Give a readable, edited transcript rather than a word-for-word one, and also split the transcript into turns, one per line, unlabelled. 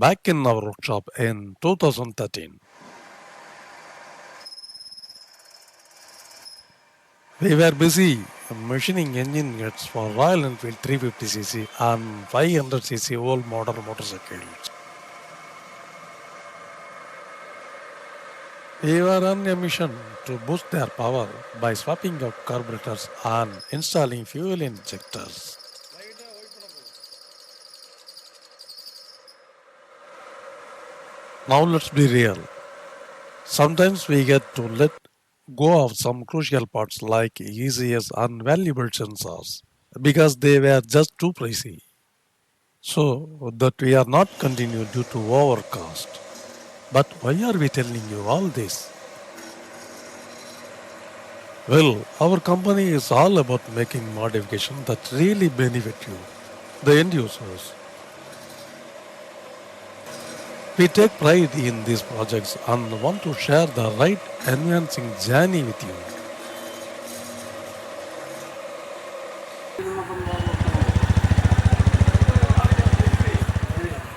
back in our workshop in 2013. We were busy machining engine heads for Royal Enfield 350cc and 500cc old model motorcycles. We were on a mission to boost their power by swapping out carburetors and installing fuel injectors. Now let's be real. Sometimes we get to let go of some crucial parts like ECS and valuable sensors because they were just too pricey. So that we are not continue due to overcost. But why are we telling you all this? Well, our company is all about making modifications that really benefit you, the end users. We take pride in these projects and want to share the right enhancing journey with you.